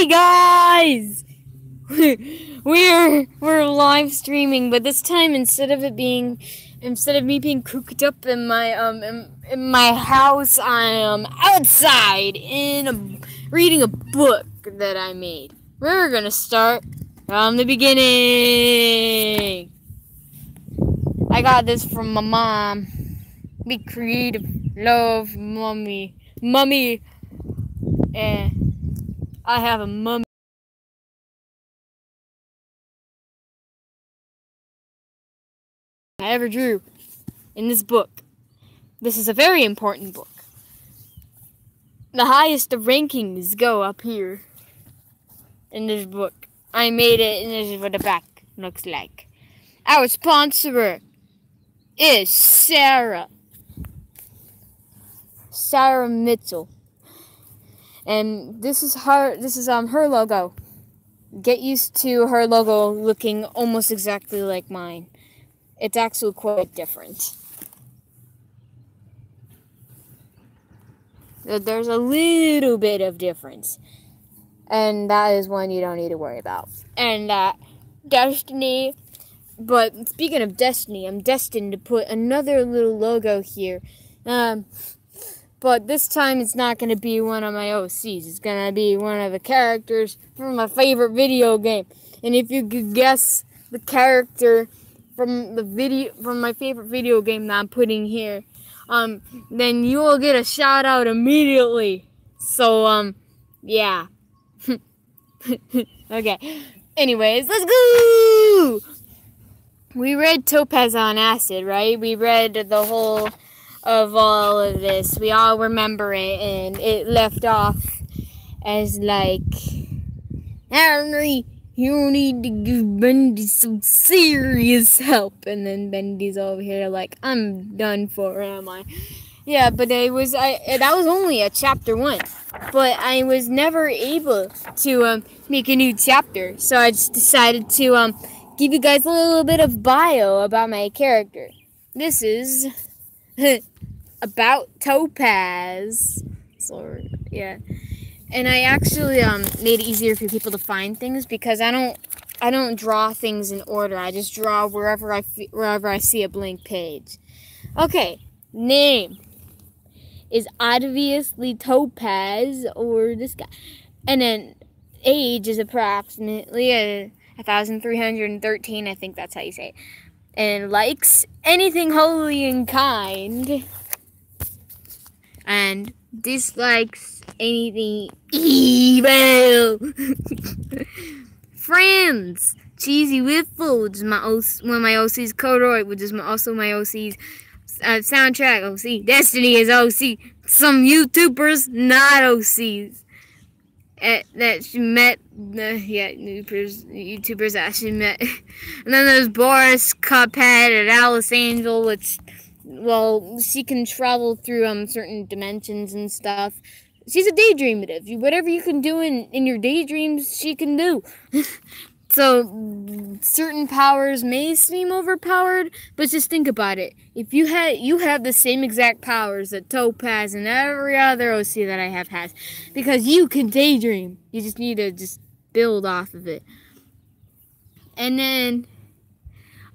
Hey guys! we're live streaming, but this time instead of me being cooped up in my house, I am outside reading a book that I made. We're gonna start from the beginning. I got this from my mom. Be creative, love, mommy, and I have a mummy. I ever drew in this book. This is a very important book. The highest the rankings go up here in this book. I made it, and this is what the back looks like. Our sponsor is Sarah Mitchell, and this is her logo. Get used to her logo looking almost exactly like mine. It's actually quite different. There's a little bit of difference. And that is one you don't need to worry about. And Destiny. But speaking of Destiny, I'm destined to put another little logo here. But this time it's not going to be one of my OCs. It's going to be one of the characters from my favorite video game. And if you could guess the character from my favorite video game that I'm putting here, then you will get a shout out immediately. So, yeah. Okay. Anyways, let's go! We read Topaz on Acid, right? We read the whole of all of this. We all remember it, and it left off as like, Henry, you need to give Bendy some serious help. And then Bendy's over here like, I'm done for, am I? Yeah, but that was only a chapter 1. But I was never able to make a new chapter. So I just decided to give you guys a little bit of bio about my character. This is about Topaz. So, yeah. And I actually made it easier for people to find things because I don't draw things in order. I just draw wherever I see a blank page. Okay, name is obviously Topaz, or this guy. And then age is approximately 1,313, I think that's how you say it. And likes anything holy and kind. And dislikes anything evil. Friends, Cheesy Whiffle, which is one of my OC's, Kodroid, which is also my OC's soundtrack, OC. Destiny is OC. Some YouTubers, not OCs. That she met, YouTubers that she met. And then there's Boris, Cuphead, and Alice Angel, which, well, she can travel through certain dimensions and stuff. She's a daydreamative. Whatever you can do in your daydreams, she can do. So, certain powers may seem overpowered, but just think about it. If you have the same exact powers that Topaz and every other OC that I have has, because you can daydream. You just need to build off of it. And then,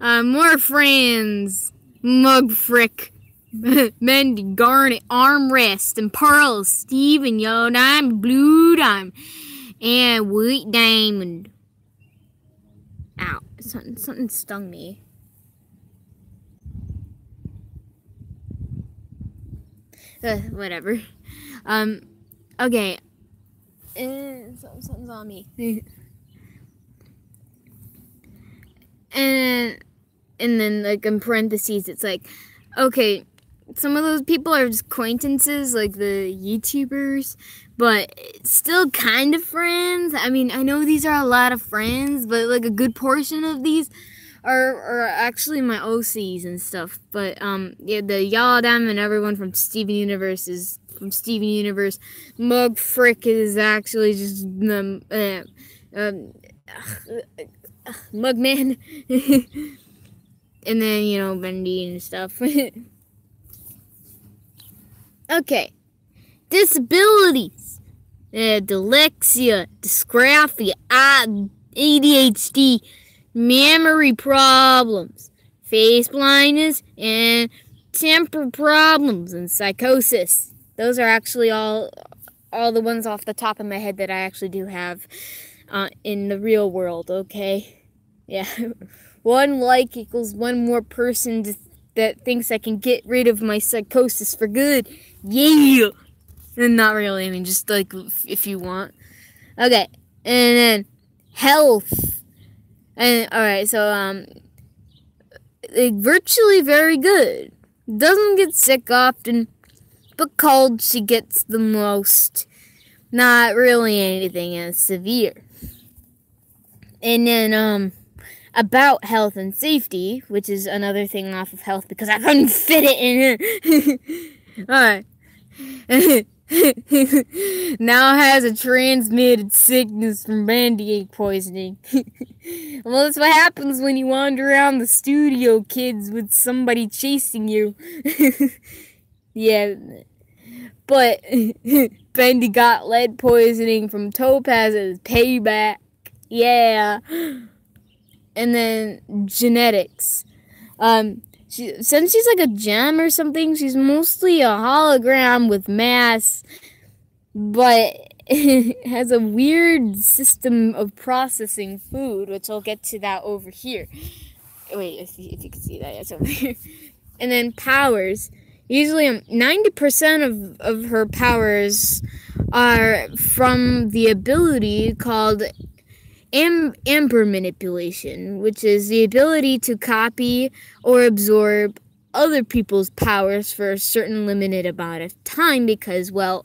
more friends. Mugfrick, Mendy, Garnet, Armrest, and Pearl, Steven, Yellow Diamond, Blue Diamond, and White Diamond. Ow, something stung me. Whatever. Okay. Something's on me. And then, like, in parentheses, it's like, okay, some of those people are just acquaintances, like the YouTubers, but still kind of friends. I mean, I know these are a lot of friends, but, like, a good portion of these are actually my OCs and stuff. But, yeah, the Yellow Diamond and everyone from Steven Universe is from Steven Universe. Mug Frick is actually just, Mugman. And then, you know, Bendy and stuff. Okay. Disabilities. dyslexia, dysgraphia, ADHD, memory problems, face blindness, and temper problems and psychosis. Those are actually all the ones off the top of my head that I actually do have in the real world, okay? Yeah. One like equals one more person that thinks I can get rid of my psychosis for good. Yeah! And not really, I mean, just like if you want. Okay, and then health. And alright, so virtually very good. Doesn't get sick often, but cold she gets the most. Not really anything as severe. And then about health and safety, which is another thing off of health because I couldn't fit it in here. Alright. Now has a transmitted sickness from band-aid poisoning. Well, that's what happens when you wander around the studio, kids, with somebody chasing you. Yeah. But Bendy got lead poisoning from Topaz as payback. Yeah. And then genetics. Since she's like a gem or something, she's mostly a hologram with mass, but has a weird system of processing food, which I'll get to that over here. Wait, if you can see that, it's over here. And then powers. Usually 90% of her powers are from the ability called amber manipulation, which is the ability to copy or absorb other people's powers for a certain limited amount of time because, well,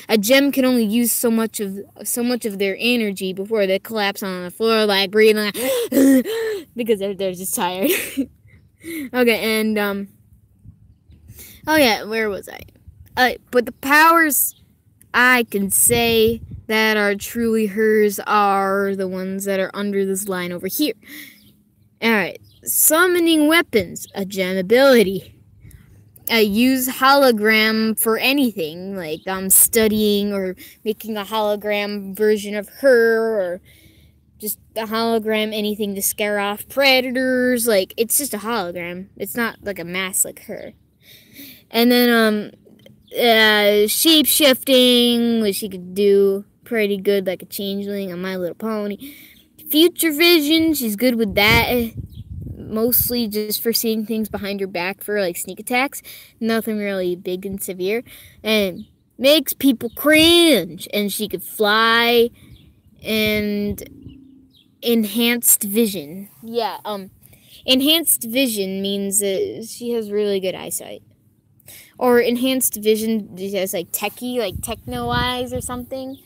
a gem can only use so much of their energy before they collapse on the floor like breathing like because they're just tired. Okay, and oh yeah, where was I? But the powers I can say that are truly hers are the ones that are under this line over here. Alright, summoning weapons, a gem ability. Use hologram for anything, like studying or making a hologram version of her, or just a hologram, anything to scare off predators. Like, it's just a hologram. It's not like a mask like her. And then, shape-shifting, which she could do pretty good, like a changeling on My Little Pony. Future vision, she's good with that. Mostly just for seeing things behind your back for, like, sneak attacks. Nothing really big and severe. And makes people cringe. And she could fly. And enhanced vision. Yeah, enhanced vision means that she has really good eyesight. Or enhanced vision has like techie, like techno eyes or something.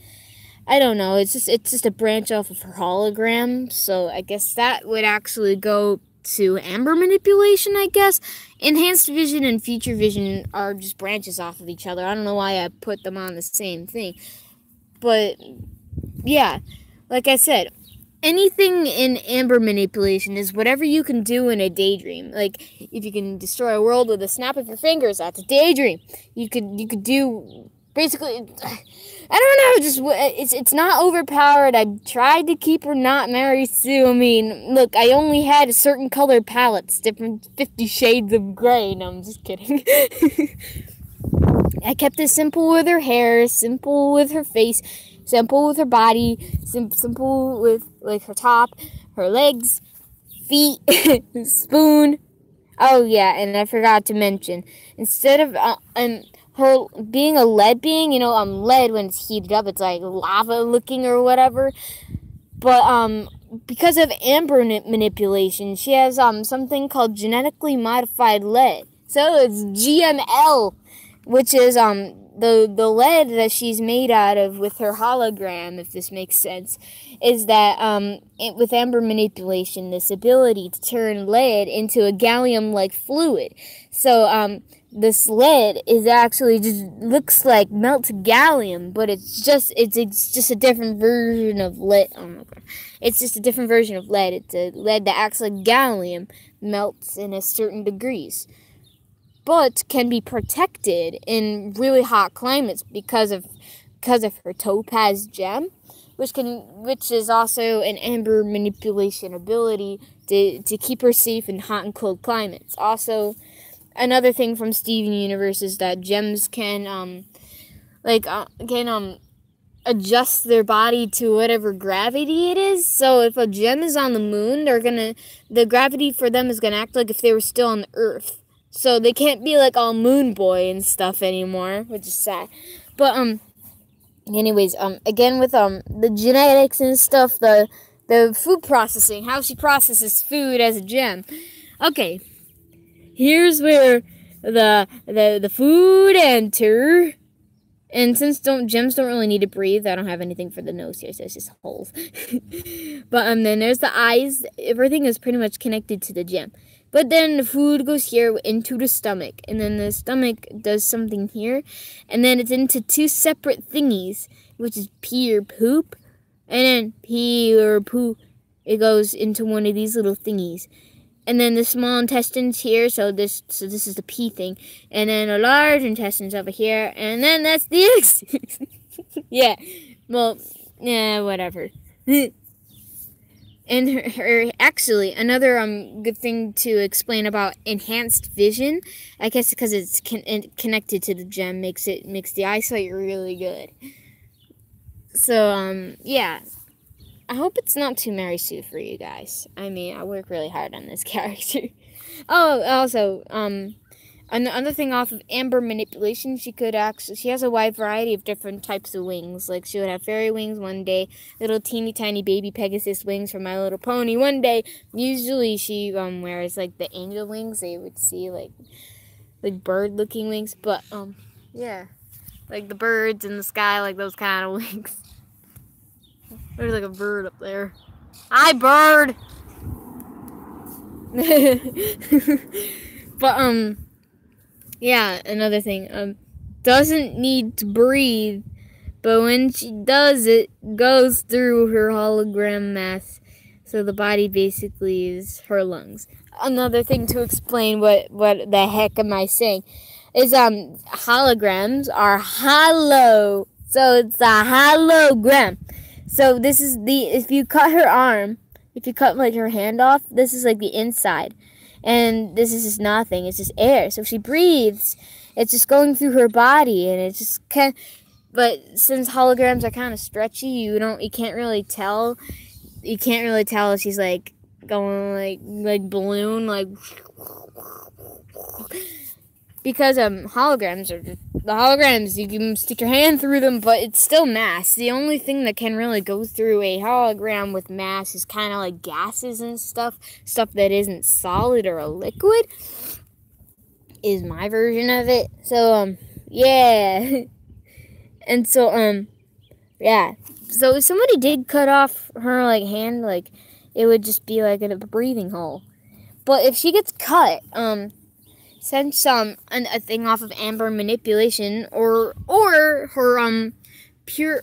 I don't know. It's just a branch off of her hologram. So I guess that would actually go to amber manipulation, I guess. Enhanced vision and future vision are just branches off of each other. I don't know why I put them on the same thing. But yeah, like I said, anything in amber manipulation is whatever you can do in a daydream. Like, if you can destroy a world with a snap of your fingers, that's a daydream. You could do, basically, I don't know, just, it's not overpowered. I tried to keep her not Mary Sue. I mean, look, I only had a certain color palettes, different 50 shades of gray. No, I'm just kidding. I kept it simple with her hair, simple with her face, simple with her body, simple with, like, her top, her legs, feet, spoon. Oh, yeah, and I forgot to mention, instead of her being a lead being, you know, lead, when it's heated up, it's like lava-looking or whatever. But, because of amber manipulation, she has, something called genetically modified lead. So it's GML, which is, the lead that she's made out of with her hologram, if this makes sense, is that with amber manipulation, this ability to turn lead into a gallium-like fluid. So this lead is actually just looks like melted gallium, but it's just a different version of lead. Oh my god, it's just a different version of lead. It's a lead that acts like gallium, melts in a certain degrees, but can be protected in really hot climates because because of her topaz gem, which is also an amber manipulation ability to keep her safe in hot and cold climates. Also, another thing from Steven Universe is that gems can adjust their body to whatever gravity it is. So if a gem is on the moon, the gravity for them is gonna act like if they were still on the Earth. So they can't be like all moon boy and stuff anymore, which is sad. But anyways, again with the genetics and stuff, the food processing, how she processes food as a gem. Okay, here's where the food enter. And since gems don't really need to breathe, I don't have anything for the nose here, so it's just holes. But then there's the eyes. Everything is pretty much connected to the gem. But then the food goes here into the stomach, and then the stomach does something here, and then it's into two separate thingies, which is pee or poop, and then pee or poo, it goes into one of these little thingies. And then the small intestines here, so this is the pee thing. And then the large intestines over here, and then that's the exit. Yeah, well, yeah, whatever. And her actually, another good thing to explain about enhanced vision, I guess because it's connected to the gem, makes the eyesight really good. So, yeah. I hope it's not too Mary Sue for you guys. I mean, I work really hard on this character. Oh, also, another thing off of Amber manipulation, she has a wide variety of different types of wings. Like, she would have fairy wings one day, little teeny tiny baby Pegasus wings from My Little Pony one day. Usually she wears, like, the angel wings. They would see, like bird-looking wings. But, yeah. Like, the birds in the sky, like those kind of wings. There's like a bird up there. Hi, bird! But, yeah, another thing. Doesn't need to breathe, but when she does, it goes through her hologram mass. So the body basically is her lungs. Another thing to explain what the heck am I saying is, holograms are hollow. So it's a hologram. So this is if you cut her arm, if you cut like her hand off, this is like the inside. And this is just nothing, it's just air. So if she breathes, it's just going through her body, and it just but since holograms are kind of stretchy, you can't really tell. You can't really tell if she's like going like balloon, like, because holograms are just the holograms, you can stick your hand through them, but it's still mass. The only thing that can really go through a hologram with mass is kind of like gases and stuff that isn't solid or a liquid, is my version of it. So yeah. And so yeah. So if somebody did cut off her like hand, like, it would just be like a breathing hole. But if she gets cut, since a thing off of Amber manipulation or her pure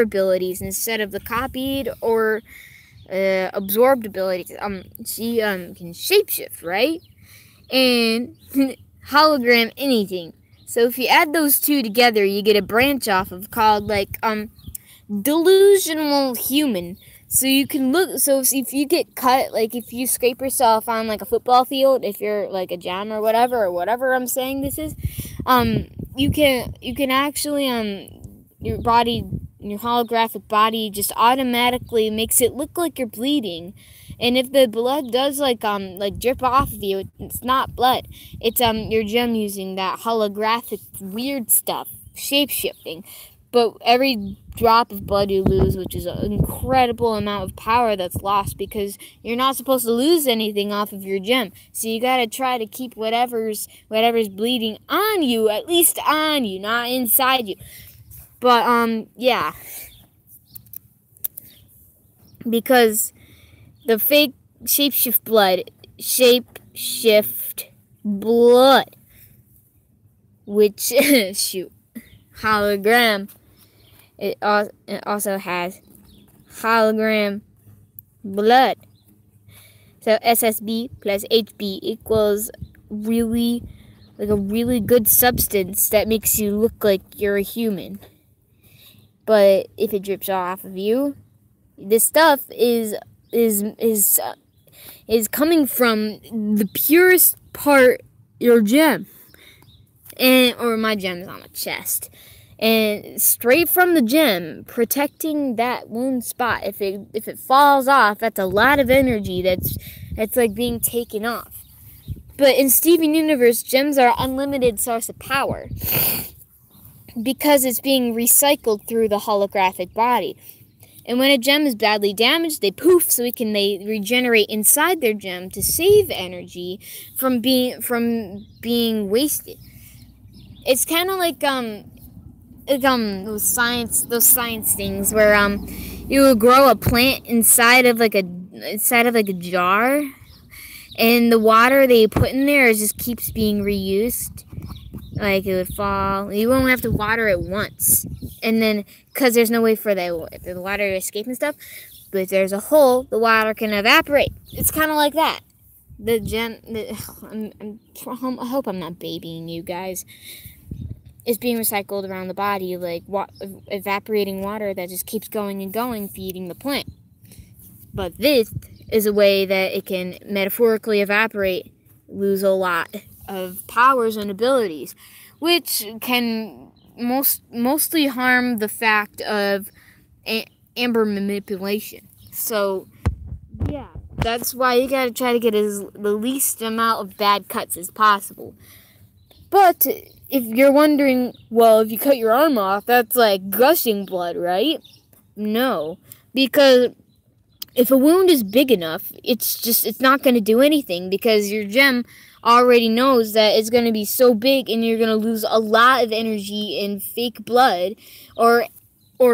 abilities instead of the copied or absorbed abilities, she can shapeshift, right? And hologram anything. So if you add those two together, you get a branch off of called like delusional human. So you can look, so if you get cut, like if you scrape yourself on like a football field, if you're like a jam or whatever I'm saying this is, you can actually, your body, your holographic body just automatically makes it look like you're bleeding. And if the blood does like drip off of you, it's not blood. It's your gem using that holographic weird stuff, shape-shifting. But every drop of blood you lose, which is an incredible amount of power that's lost, because you're not supposed to lose anything off of your gem. So you gotta try to keep whatever's bleeding on you, at least on you, not inside you. But yeah. Because the fake shapeshift blood, which shoot, hologram. It also has hologram blood. So SSB plus HB equals really, like a really good substance that makes you look like you're a human. But if it drips off of you, this stuff is coming from the purest part, your gem, or my gem's on my chest, and straight from the gem, protecting that wound spot. If it falls off, that's a lot of energy that's like being taken off. But in Steven Universe, gems are unlimited source of power because it's being recycled through the holographic body. And when a gem is badly damaged, they poof, so they regenerate inside their gem to save energy from being wasted. It's kind of like those science things where you will grow a plant inside of like a jar, and the water that you put in there just keeps being reused. Like it would fall. You won't have to water it once, and then because there's no way for the water to escape and stuff. But if there's a hole, the water can evaporate. It's kind of like that. I hope I'm not babying you guys. It's being recycled around the body, like evaporating water that just keeps going and going, feeding the plant. But this is a way that it can metaphorically evaporate, lose a lot of powers and abilities, which can mostly harm the fact of amber manipulation. So, yeah, that's why you gotta try to get the least amount of bad cuts as possible. But if you're wondering, well, if you cut your arm off, that's like gushing blood, right? No, because if a wound is big enough, it's not going to do anything, because your gem already knows that it's going to be so big and you're going to lose a lot of energy in fake blood, or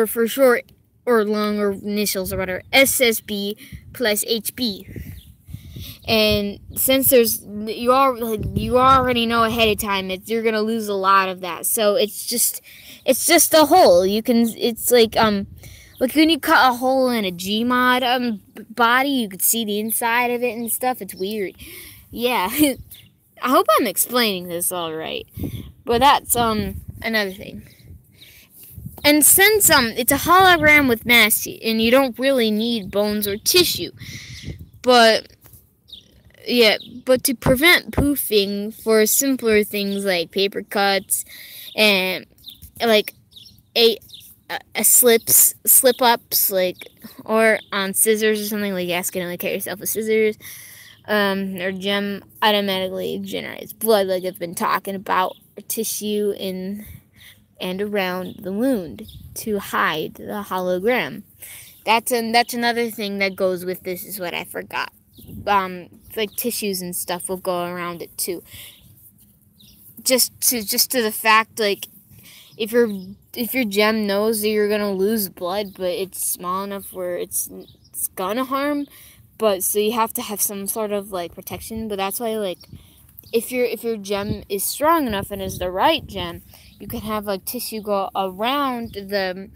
for short or long or initials or whatever, SSB plus HB. And since you already know ahead of time you're going to lose a lot of that. So it's just a hole. It's like when you cut a hole in a Gmod body, you could see the inside of it and stuff. It's weird. Yeah. I hope I'm explaining this all right. But that's another thing. And since it's a hologram with mass, and you don't really need bones or tissue, but to prevent poofing for simpler things like paper cuts and like slip ups, like, or on scissors or something, like accidentally cut yourself with scissors, or gem automatically generates blood, like I've been talking about, or tissue in and around the wound to hide the hologram. That's another thing that goes with this, is what I forgot. Like tissues and stuff will go around it too. Just to the fact, like, if your gem knows that you're gonna lose blood, but it's small enough where it's gonna harm, but so you have to have some sort of like protection. But that's why, like, if your gem is strong enough and is the right gem, you can have like tissue go around the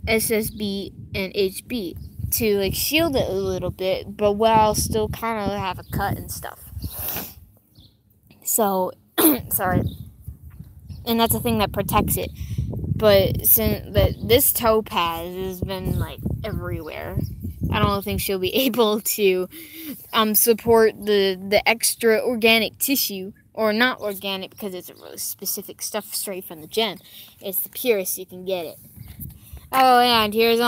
SSB and HB to like shield it a little bit, but while still kind of have a cut and stuff. So, sorry. And that's a thing that protects it. But this topaz has been like everywhere. I don't think she'll be able to support the extra organic tissue, or not organic because it's a really specific stuff straight from the gem. It's the purest you can get it. Oh, and here's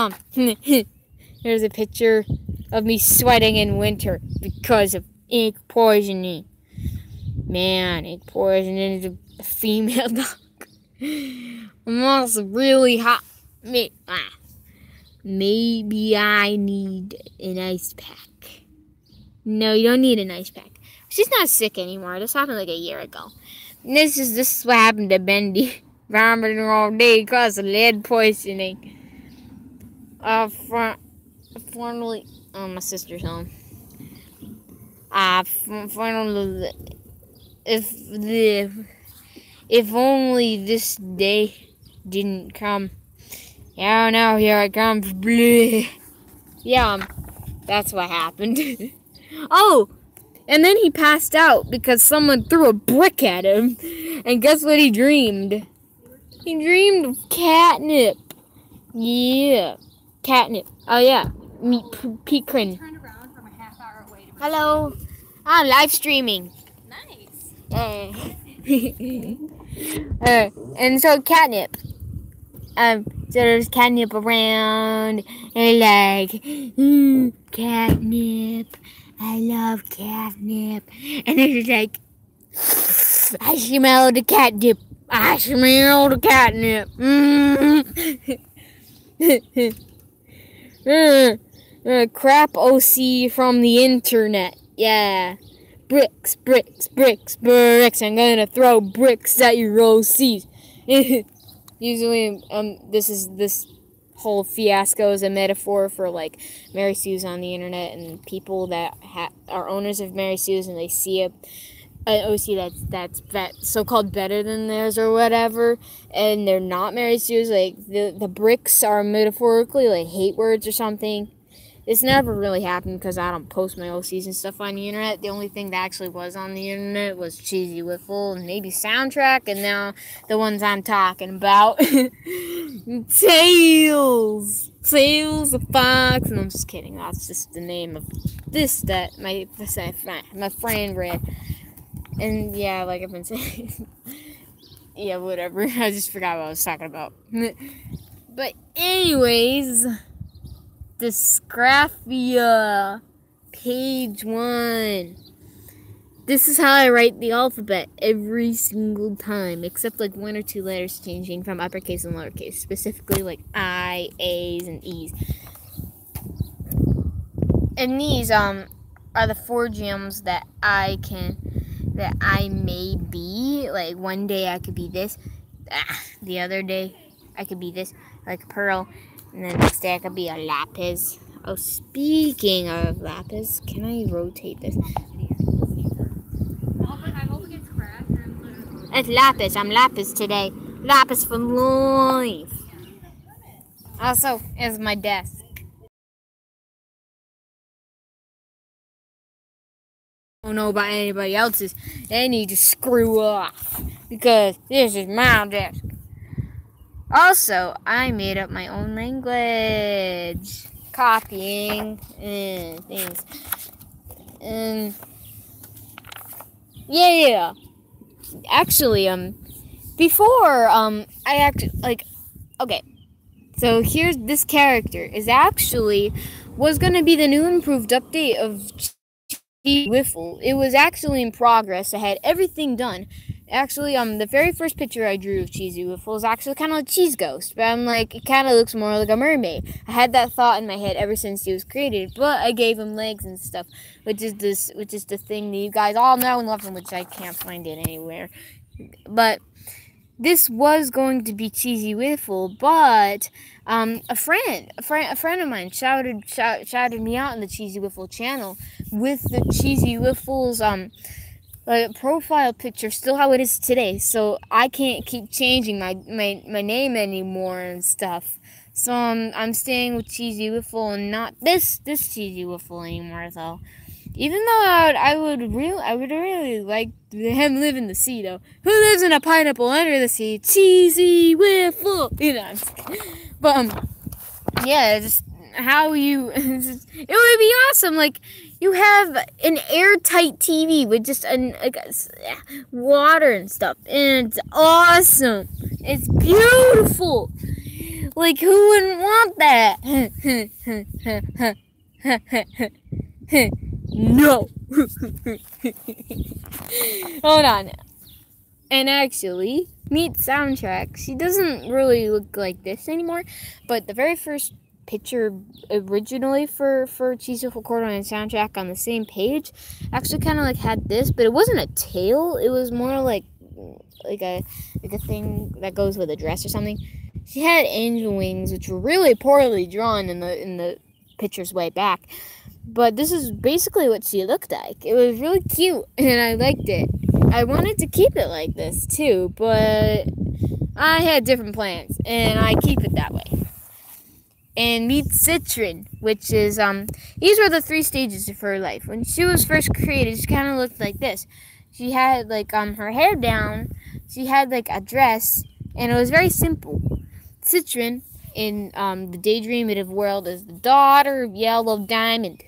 here's a picture of me sweating in winter because of ink poisoning. Man, ink poisoning is a female dog. I'm also really hot. Maybe I need an ice pack. No, you don't need an ice pack. She's not sick anymore. This happened like a year ago. And this is what happened to Bendy. Vomiting all day because of lead poisoning. Finally, my sister's home. Finally, if only this day didn't come. Yeah, now here I come. Bleh. Yeah, that's what happened. Oh, And then he passed out because someone threw a brick at him. And guess what he dreamed? He dreamed of catnip. Yeah. Catnip. Oh, yeah. Meet Pete Crin. Hello. I'm live streaming. Nice. And so catnip. So there's catnip around. And like, catnip. I love catnip. And then it's like, I smell the catnip. I smell the catnip. Crap OC from the internet. Yeah. Bricks, bricks, bricks, bricks. I'm gonna throw bricks at your OCs. Usually, this whole fiasco is a metaphor for like Mary Sue's on the internet and people that are owners of Mary Sue's and they see an OC that's so-called better than theirs or whatever, and they're not Mary Sue's. Like the bricks are metaphorically like hate words or something. It's never really happened because I don't post my OCs and stuff on the internet. The only thing that actually was on the internet was Cheesy Wiffle and maybe Soundtrack, and now the ones I'm talking about. Tails the Fox. And I'm just kidding. That's just the name of this that my friend read. And yeah, like I've been saying. Yeah, whatever. I just forgot what I was talking about. But anyways, Dysgraphia, page 1. This is how I write the alphabet every single time, except like 1 or 2 letters changing from uppercase and lowercase, specifically like I, A's, and E's. And these are the 4 gems that I may be. Like one day I could be this, the other day I could be this, like Pearl. And then next day I could be a lapis. Oh, speaking of lapis, can I rotate this? I hope it gets crashed. It's lapis. I'm lapis today. Lapis for life. Also, is my desk. I don't know about anybody else's. They need to screw off because this is my desk. Also, I made up my own language, copying and things, and yeah. Actually, before I actually okay. So here's this character was gonna be the new improved update of Cheesy Wiffle. It was actually in progress. I had everything done. Actually, the very first picture I drew of Cheesy Wiffle is actually kind of like Cheese Ghost, but I'm like, it kind of looks more like a mermaid. I had that thought in my head ever since he was created, but I gave him legs and stuff, which is the thing that you guys all know and love, and which I can't find it anywhere. But this was going to be Cheesy Wiffle, but a friend of mine shouted me out in the Cheesy Wiffle channel with the Cheesy Wiffle's profile picture still how it is today, so I can't keep changing my name anymore and stuff. So I'm staying with Cheesy Wiffle and not this Cheesy Wiffle anymore though. Even though I would really like him live in the sea though. Who lives in a pineapple under the sea? Cheesy Wiffle. You know, but yeah, just how you. It would be awesome. Like you have an airtight TV with just water and stuff, and it's awesome. It's beautiful. Like who wouldn't want that? No. Hold on. And actually, meet Soundtrack. She doesn't really look like this anymore, but the very first picture originally for Cheesy Wiffle Cordon and Soundtrack on the same page actually kind of like had this, but it wasn't a tail. It was more like a thing that goes with a dress or something. She had angel wings, which were really poorly drawn in the pictures way back. But this is basically what she looked like. It was really cute, and I liked it. I wanted to keep it like this, too, but I had different plans, and I keep it that way. and meet Citron, which is these were the 3 stages of her life. When she was first created, she kind of looked like this. She had like her hair down, she had like a dress, and it was very simple. Citron in the Daydreamative world is the daughter of Yellow Diamond.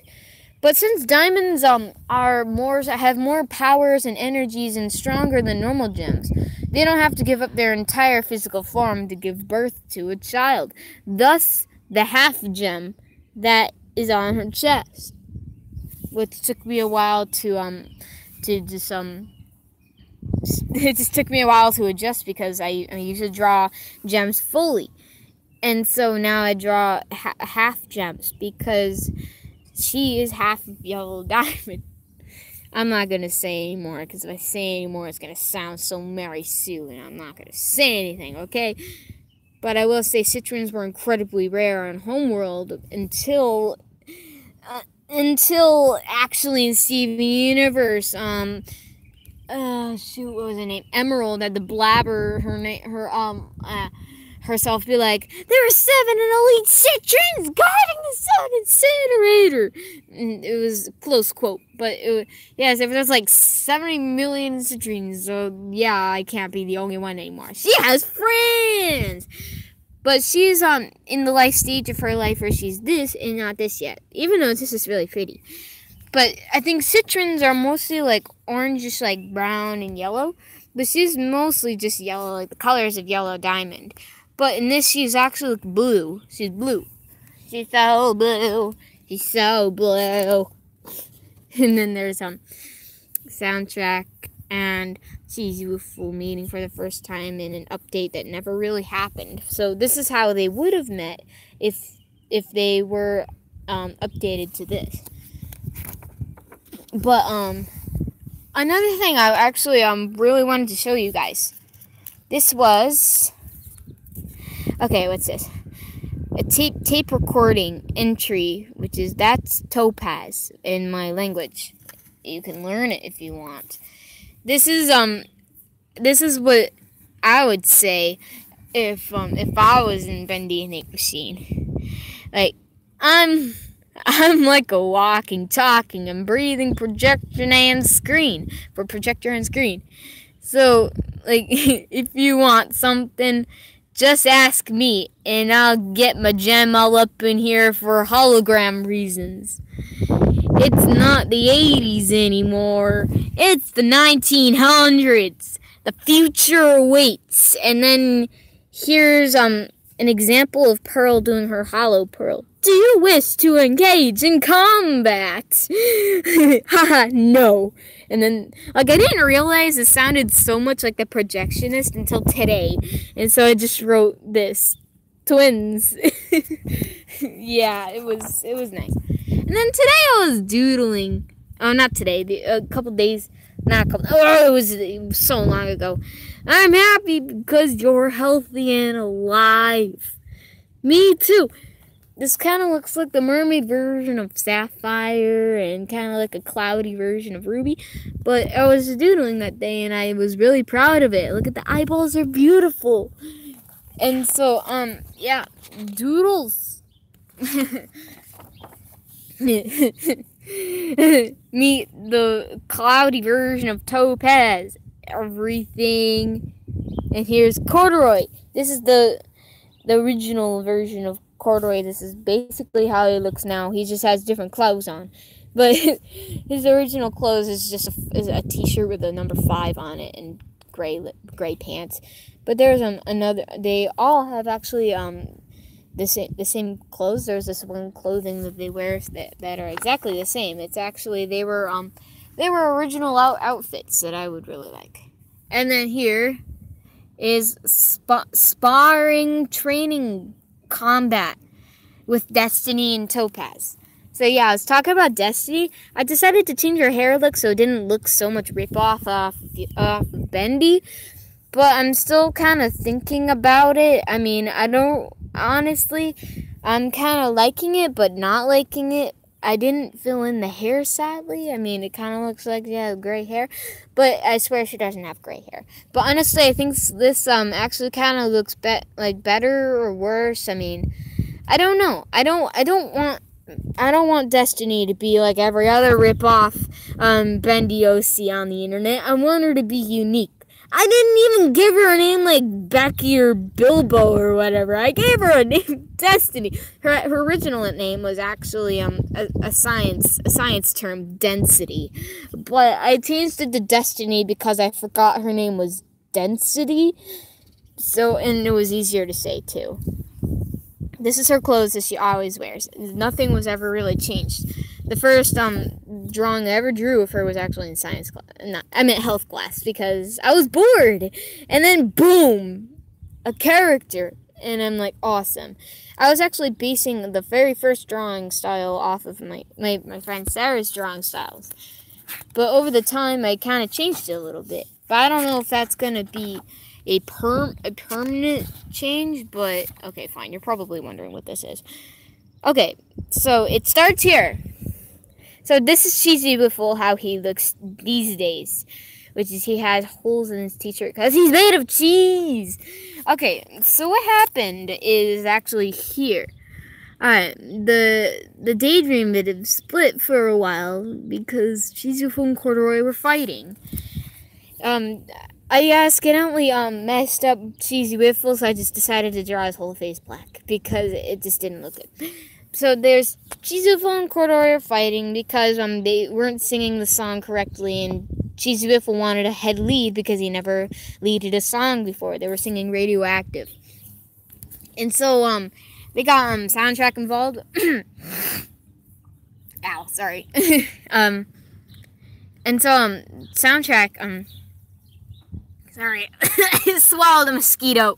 But since diamonds have more powers and energies and stronger than normal gems, they don't have to give up their entire physical form to give birth to a child. Thus, the half gem that is on her chest, which took me a while to it just took me a while to adjust because I used to draw gems fully, and so now I draw half gems because she is half of Yellow Diamond. I'm not going to say anymore, because if I say anymore, it's going to sound so Mary Sue, and I'm not going to say anything, okay? But I will say citrons were incredibly rare on Homeworld until actually in Steven Universe, what was her name? Emerald had the blabber, herself be like, there are 7 elite citrons guarding the sun incinerator. And it was a close quote, but yes, if there's like 70 million citrons, so yeah, I can't be the only one anymore. She has friends, but she's in the life stage of her life where she's this and not this yet, even though this is really pretty. But I think citrons are mostly like orange, like brown and yellow, but she's mostly just yellow, like the colors of Yellow Diamond. But in this, she's actually blue. She's blue. She's so blue. She's so blue. And then there's soundtrack, and she's youthful meeting for the first time in an update that never really happened. So this is how they would have met if they were updated to this. But another thing I actually really wanted to show you guys. This was. Okay, what's this? A tape recording entry, that's Topaz in my language. You can learn it if you want. This is what I would say if I was in Bendy and 8 Machine. Like, I'm like a walking, talking, and breathing projector and screen. So, like, if you want something, just ask me, and I'll get my gem all up in here for hologram reasons. It's not the 80s anymore. It's the 1900s. The future awaits. And then here's an example of Pearl doing her Hollow Pearl. Do you wish to engage in combat? Haha, no. And then, like, I didn't realize it sounded so much like the Projectionist until today. And so I just wrote this. Twins. Yeah, it was nice. And then today I was doodling. Oh, not today. It was so long ago. I'm happy because you're healthy and alive. Me too. This kind of looks like the mermaid version of Sapphire and kind of like a cloudy version of Ruby. But I was doodling that day and I was really proud of it. Look at the eyeballs, are beautiful. And so, yeah, doodles. Meet the cloudy version of Topaz. Everything. And here's Corduroy. This is the original version of Corduroy. This is basically how he looks now. He just has different clothes on. But his original clothes is just a t-shirt with a number 5 on it and gray pants. But there's another. They all have actually the same clothes. There's this one clothing that they wear that are exactly the same. It's actually they were original outfits that I would really like. And then here is sparring training combat with Destiny and Topaz. So yeah, I was talking about Destiny. I decided to change her hair look so it didn't look so much rip-off off Bendy. But I'm still kind of thinking about it. I mean, honestly, I'm kind of liking it, but not liking it. I didn't fill in the hair, sadly. I mean, it kind of looks like she has gray hair. But I swear she doesn't have gray hair. But honestly, I think this actually kind of looks better or worse. I mean, I don't know. I don't want Destiny to be like every other ripoff Bendy OC on the internet. I want her to be unique. I didn't even give her a name like Becky or Bilbo or whatever. I gave her a name, Destiny. Her original name was actually a science term, density. But I changed it to Destiny because I forgot her name was Density. So, and it was easier to say too. This is her clothes that she always wears. Nothing was ever really changed. The first drawing I ever drew of her was actually in science class. I meant health class because I was bored. And then boom, a character. And I'm like, awesome. I was actually basing the very first drawing style off of my friend Sarah's drawing styles. But over the time, I kind of changed it a little bit. But I don't know if that's going to be a permanent change, but okay, fine. You're probably wondering what this is. Okay, so it starts here. So this is Cheesy Wiffle, how he looks these days, which is he has holes in his t-shirt because he's made of cheese. Okay, so what happened is actually here. Alright, the Daydream bit split for a while because Cheesy Wiffle and Corduroy were fighting. I accidentally messed up Cheesy Wiffle, so I just decided to draw his whole face black because it just didn't look good. So there's Cheesy Wiffle and Corduroy are fighting because they weren't singing the song correctly, and Cheesy Wiffle wanted a head lead because he never leaded a song before. They were singing Radioactive. And so they got soundtrack involved. Ow, sorry. And so soundtrack sorry, I swallowed a mosquito.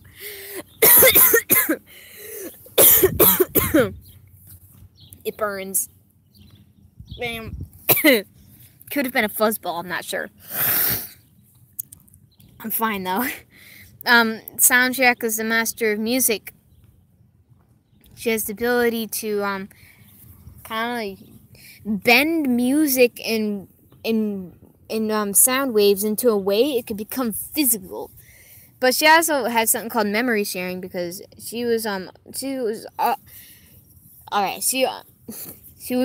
It burns. Bam. Could have been a fuzzball, I'm not sure. I'm fine though. Soundtrack is the master of music. She has the ability to kind of like bend music in sound waves into a way it could become physical. But she also has something called memory sharing because she was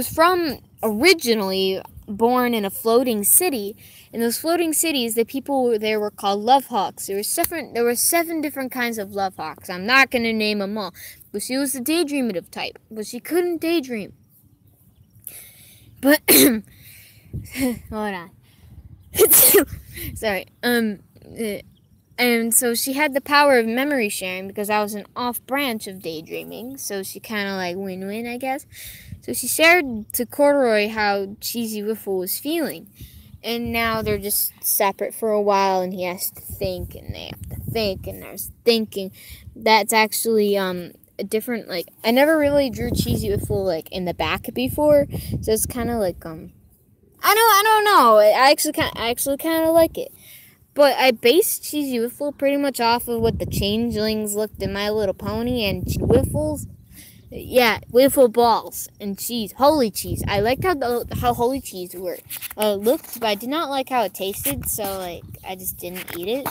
from originally born in a floating city. In those floating cities, the people there were called love hawks. There were 7 different kinds of love hawks. I'm not gonna name them all, but she was the daydreamative type. But she couldn't daydream. But hold on. Sorry. And so she had the power of memory sharing because that was an off branch of daydreaming. So she kind of like win-win, I guess. So she shared to Corduroy how Cheesy Wiffle was feeling. And now they're just separate for a while, and he has to think, and they have to think, and there's thinking. That's actually a different, like, I never really drew Cheesy Wiffle like in the back before. So it's kind of like I don't know. I actually kind of like it. But I based Cheesy Wiffle pretty much off of what the changelings looked in My Little Pony, and Wiffles. Yeah, Wiffle balls and cheese. Holy cheese. I liked how holy cheese looked, but I did not like how it tasted, so like I just didn't eat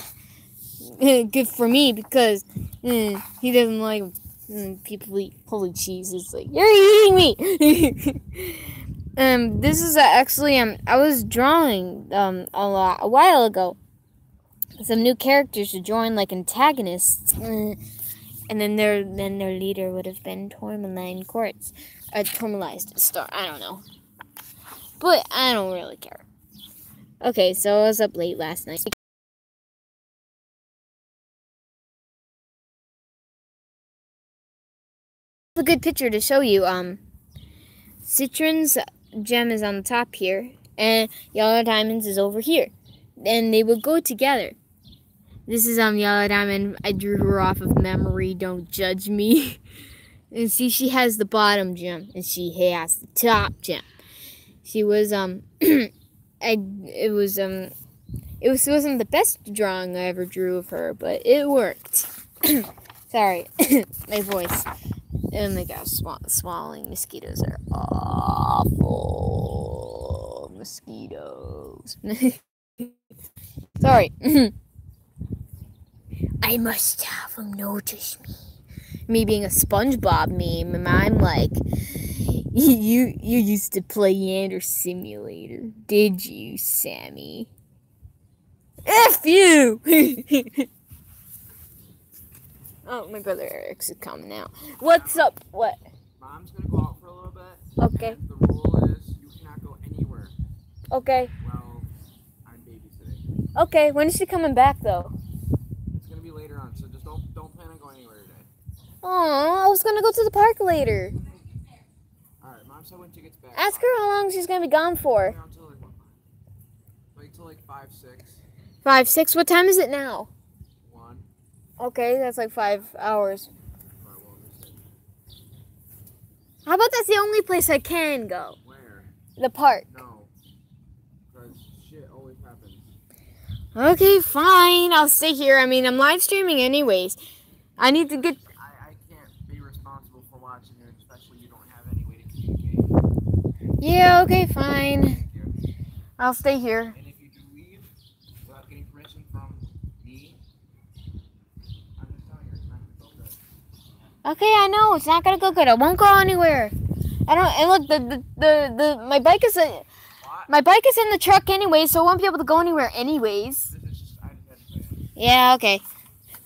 it. Good for me because he doesn't like people eat holy cheese. It's like, you're eating me. This is actually I was drawing a while ago some new characters to join like antagonists, and then their leader would have been Tourmaline Quartz, Tourmalized Star. I don't know, but I don't really care. Okay, so I was up late last night. A good picture to show you. Citron's gem is on the top here, and Yellow Diamond's is over here, and they will go together. This is Yellow Diamond. I drew her off of memory. Don't judge me. And see, she has the bottom gem, and she has the top gem. She was it wasn't the best drawing I ever drew of her, but it worked. Sorry, my voice. Oh my gosh, swallowing mosquitoes are awful. Mosquitoes. Sorry. I must have them notice me. me being a SpongeBob meme, and I'm like, you used to play Yander Simulator, did you, Sammy? F you! Oh, my brother Eric's coming out. What's up? What? Mom's gonna go out for a little bit. Okay. The rule is you cannot go anywhere. Okay. Well, I'm babysitting. Okay, when is she coming back, though? It's gonna be later on, so just don't plan on going anywhere today. Oh, I was gonna go to the park later. Alright, Mom said when she gets back. Ask her how long she's gonna be gone for. Until like what? Wait till like 5, 6. 5, 6? What time is it now? 1. Okay, that's like 5 hours. Alright, well, let me see. How about that's the only place I can go? Where? The park. No. Because shit always happens. Okay, fine. I'll stay here. I mean, I'm live streaming anyways. I need to get... I can't be responsible for watching you, especially you don't have any way to communicate. Yeah, okay, fine. I'll stay here. And if you do leave without getting permission from me, I'm just telling you, it's not gonna go good. Okay, I know. It's not gonna go good. I won't go anywhere. I don't... And look, my bike is... My bike is in the truck anyway, so I won't be able to go anywhere anyways. This is just, I just had to say it. Yeah, okay.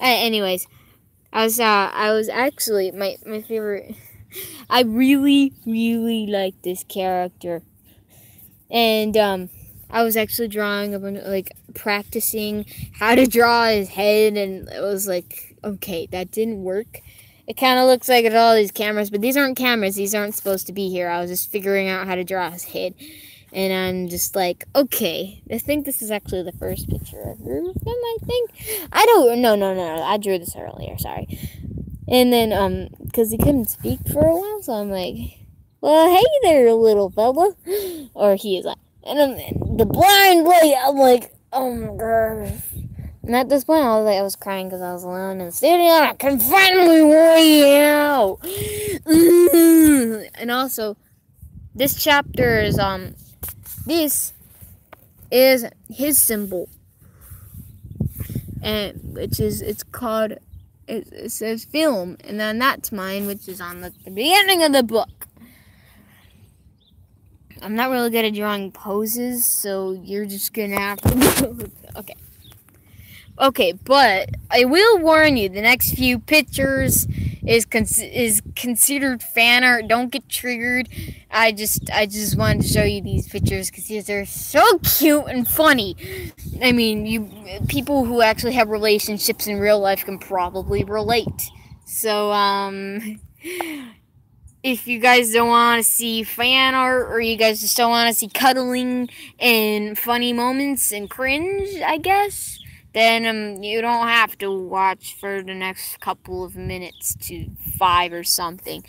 Anyways, I was actually my favorite. I really like this character, and I was actually drawing a bunch, like practicing how to draw his head, and it was like, okay, that didn't work. It kind of looks like it's all these cameras, but these aren't cameras. These aren't supposed to be here. I was just figuring out how to draw his head. And I'm just like, okay, I think this is actually the first picture I drew of him, I think. I don't, no, I drew this earlier, sorry. And then, because he couldn't speak for a while, so I'm like, well, hey there, little fella. Or he is like, and the blind light, I'm like, oh my gosh. And at this point, I was crying because I was alone in the studio, and I can finally way out. And also, this chapter is, this is his symbol, and it says film, and then that's mine, which is on the beginning of the book. I'm not really good at drawing poses, so you're just gonna have to okay, but I will warn you, the next few pictures is considered fan art. Don't get triggered. I just wanted to show you these pictures because they're so cute and funny. I mean, people who actually have relationships in real life can probably relate. So, if you guys don't want to see fan art, or you guys just don't want to see cuddling and funny moments and cringe, I guess, then you don't have to watch for the next couple of minutes to 5 or something.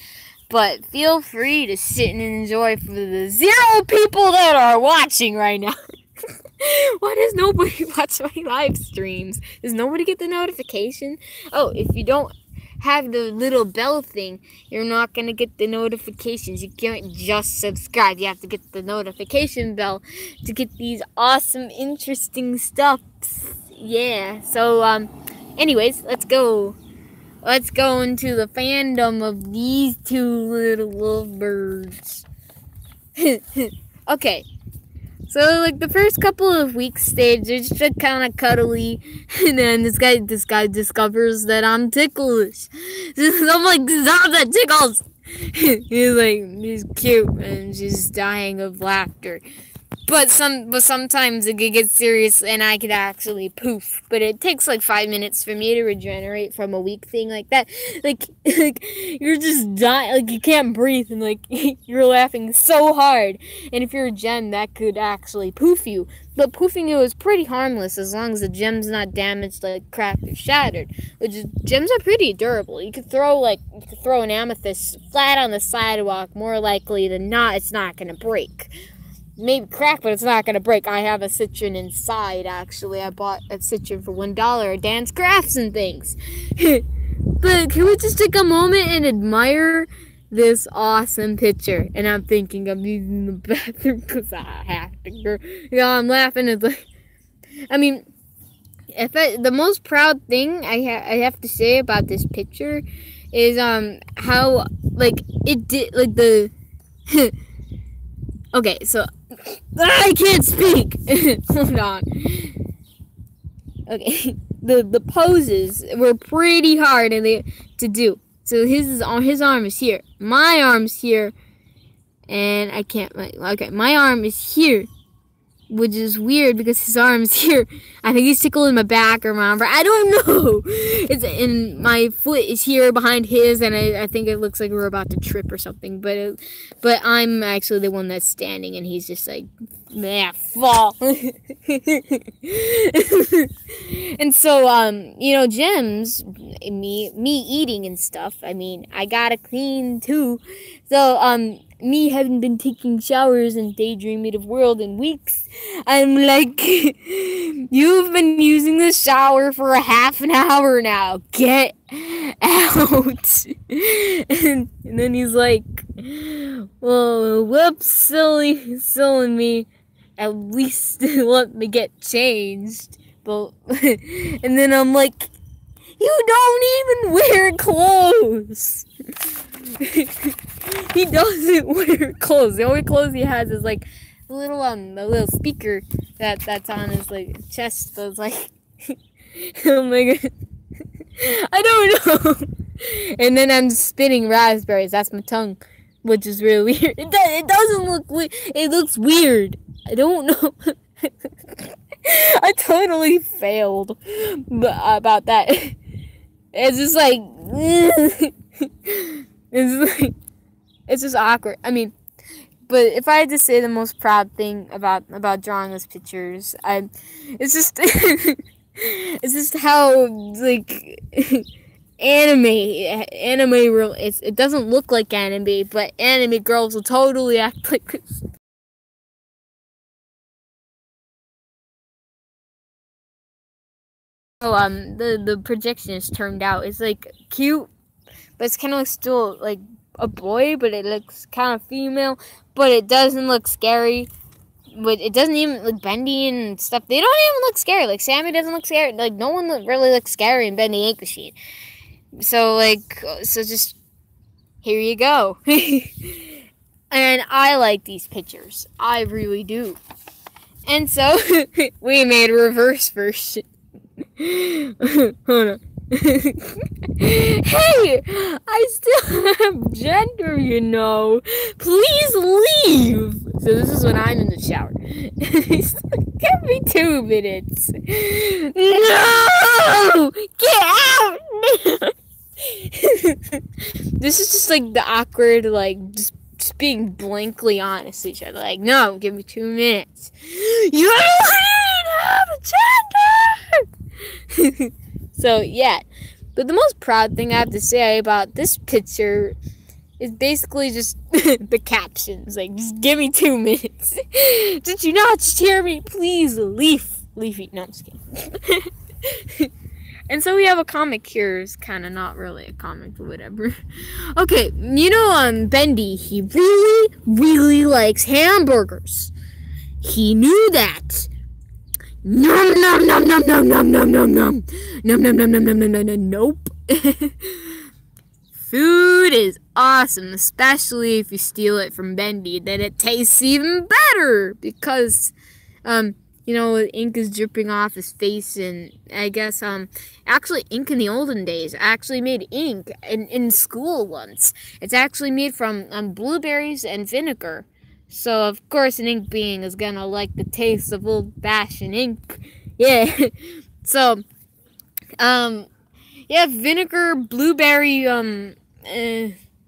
But feel free to sit and enjoy for the 0 people that are watching right now. Why does nobody watch my live streams? Does nobody get the notification? Oh, if you don't have the little bell thing, you're not going to get the notifications. You can't just subscribe. You have to get the notification bell to get these awesome, interesting stuff. Yeah, so, anyways, let's go into the fandom of these 2 little lovebirds. Okay, so, like, the first couple of weeks stage, they're just kind of cuddly, and then this guy discovers that I'm ticklish. I'm like, stop that tickles! He's cute, and she's dying of laughter. But sometimes it could get serious and I could actually poof. But it takes like 5 minutes for me to regenerate from a weak thing like that. Like you're just dying, like you can't breathe, and like you're laughing so hard. And if you're a gem, that could actually poof you. But poofing you is pretty harmless as long as the gem's not damaged, like cracked or shattered. Gems are pretty durable. You could throw an amethyst flat on the sidewalk. More likely than not, it's not gonna break. Maybe crack, but it's not going to break. I have a citron inside, actually. I bought a citron for $1 at Dan's Crafts and things. But can we just take a moment and admire this awesome picture? And I'm thinking I'm using the bathroom because I have to go. Yeah, I'm laughing. It's like, I mean, the most proud thing I have to say about this picture is how like it did like the okay, so I can't speak. Hold on. Okay, the poses were pretty hard to do. So his arm is here, my arm's here, and I can't. Okay, my arm is here, which is weird because his arm's here. I think he's tickling my back or my arm. I don't know. And my foot is here behind his, and I think it looks like we're about to trip or something. But I'm actually the one that's standing, and he's just like, yeah, fall. And so you know, Gems, me eating and stuff. I mean, I gotta clean too. So me having been taking showers and daydreaming of world in weeks, I'm like, you've been using the shower for a half an hour now. Get out. And then he's like, well, whoops, silly me. At least let me get changed. But and then I'm like, you don't even wear clothes. He doesn't wear clothes. The only clothes he has is like the little speaker that's on his like chest. So it's like, oh my god, I don't know. And then I'm spitting raspberries. That's my tongue, which is really weird. It doesn't look weird. It looks weird. I don't know. I totally failed about that. It's just like, it's just awkward. I mean, but if I had to say the most proud thing about drawing those pictures, it's just it's just how like anime it doesn't look like anime, but anime girls will totally act like this. So the projectionist turned out it's like cute, but it's kind of like still like a boy, but it looks kind of female, but it doesn't look scary. But it doesn't even look Bendy and stuff. They don't even look scary. Like Sammy doesn't look scary. Like no one really looks scary in Bendy Ink Machine. So just here you go. And I like these pictures. I really do. And so we made a reverse version. Hold on. Hey, I still have gender, you know. Please leave. So this is when I'm in the shower. He's like, give me 2 minutes. No! Get out! This is just like the awkward, like, just being blankly honest to each other. Like, no, give me 2 minutes. You don't have a gender! So, yeah. But the most proud thing I have to say about this picture is basically just the captions. Like, just give me 2 minutes. Did you not just hear me? Please leave. Leafy. No, I'm just kidding. And so we have a comic here. It's kind of not really a comic, but whatever. Okay, you know, Bendy, he really, really likes hamburgers. He knew that. Nom nom nom nom nom nom nom nom nom nom nom nom nom nom nom nom nom. Nope. Food is awesome, especially if you steal it from Bendy. Then it tastes even better because, you know, ink is dripping off his face, and I guess actually ink in the olden days actually made ink in school once. It's actually made from blueberries and vinegar. So, of course, an ink being is gonna like the taste of old-fashioned ink. Yeah. So, yeah, vinegar, blueberry,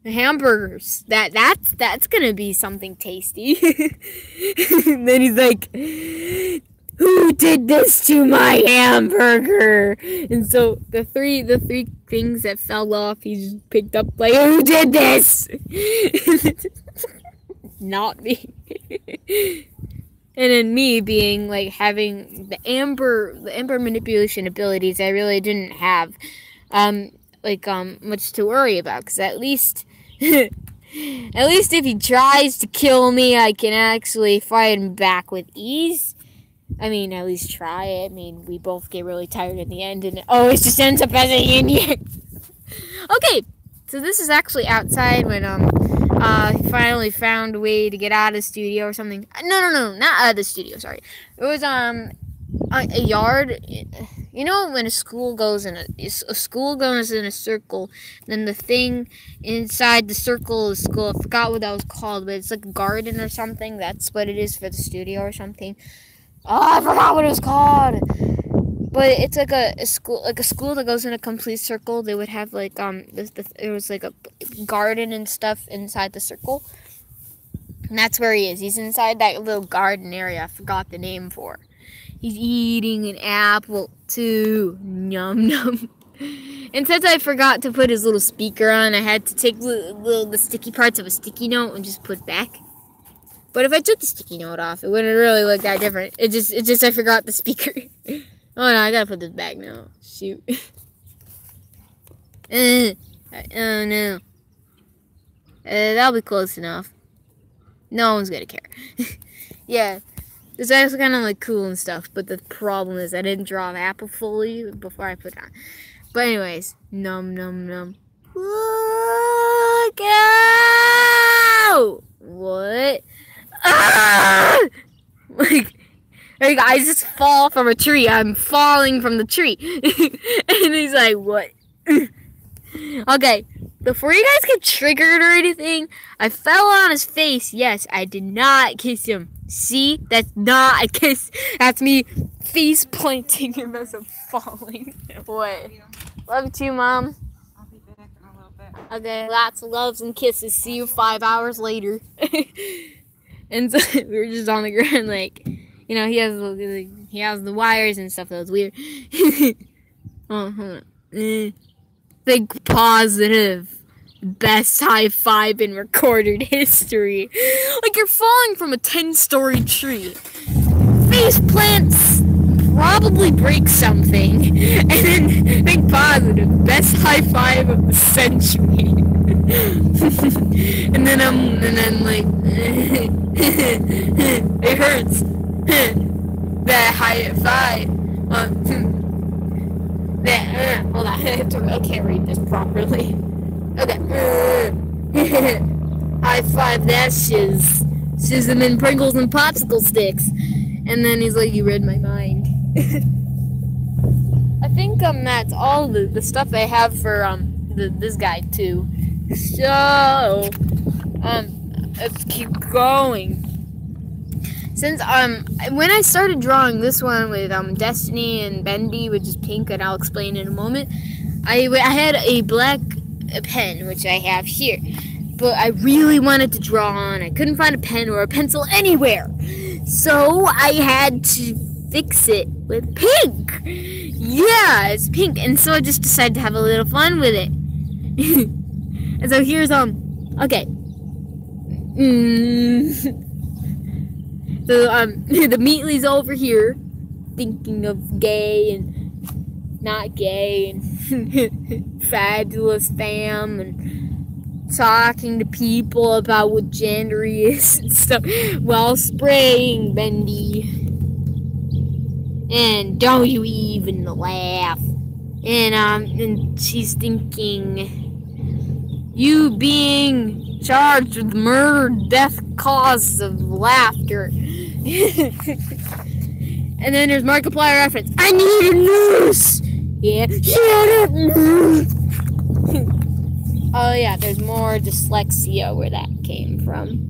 hamburgers. That's gonna be something tasty. And then he's like, who did this to my hamburger? And so the three things that fell off, he just picked up like, who did this? Not me. And then me being like having the amber manipulation abilities I really didn't have much to worry about, because at least if he tries to kill me, I can actually fight him back with ease. I mean, at least try. I mean, we both get really tired in the end, and it always just ends up as a yin yang. Okay, So this is actually outside when he finally found a way to get out of the studio or something. No, not out of the studio. Sorry, it was a yard. You know when a school goes in a school goes in a circle, then the thing inside the circle is school. I forgot what that was called, but it's like a garden or something. That's what it is for the studio or something. Oh, I forgot what it was called. But it's like a school that goes in a complete circle. They would have like there was like a garden and stuff inside the circle. And that's where he is. He's inside that little garden area. I forgot the name for. He's eating an apple too. Yum yum. And since I forgot to put his little speaker on, I had to take the sticky parts of a sticky note and just put it back. But if I took the sticky note off, it wouldn't really look that different. It just I forgot the speaker. Oh no, I gotta put this back now. Shoot. Oh no. That'll be close enough. No one's gonna care. Yeah. This is kind of like cool and stuff, but the problem is I didn't draw the apple fully before I put it on. But anyways, num num num. Look out! What? Ah! Like, hey guys, just fall from a tree. I'm falling from the tree. And he's like, what? Okay, before you guys get triggered or anything, I fell on his face. Yes, I did not kiss him. See? That's not a kiss. That's me face planting him as I'm falling. What? Love you too, Mom. I'll be back in a little bit. Okay, lots of loves and kisses. See you 5 hours later. And so we were just on the ground, like, you know, he has the wires and stuff. That was weird. Oh, hold on. Think positive. Best high five in recorded history. Like you're falling from a 10-story tree. Face plants probably break something. And then think positive. Best high five of the century. and then like it hurts. That high five. Hold on, I can't read this properly. Okay. High five that shiz. Shiz them in Pringles and popsicle sticks. And then he's like, you read my mind. I think that's all the stuff I have for this guy too. So let's keep going. Since when I started drawing this one with Destiny and Bendy, which is pink, and I'll explain in a moment, I had a black pen, which I have here, but I really wanted to draw on. I couldn't find a pen or a pencil anywhere, so I had to fix it with pink. Yeah, it's pink, and so I just decided to have a little fun with it. And so here's okay. So the Meatly's over here thinking of gay and not gay and fabulous fam and talking to people about what gender he is and stuff while spraying Bendy. And don't you even laugh. And she's thinking, you being charged with murder, death, cause of laughter. And then there's Markiplier reference. I need a noose. Yeah, shut up, noose. Oh yeah, there's more dyslexia where that came from.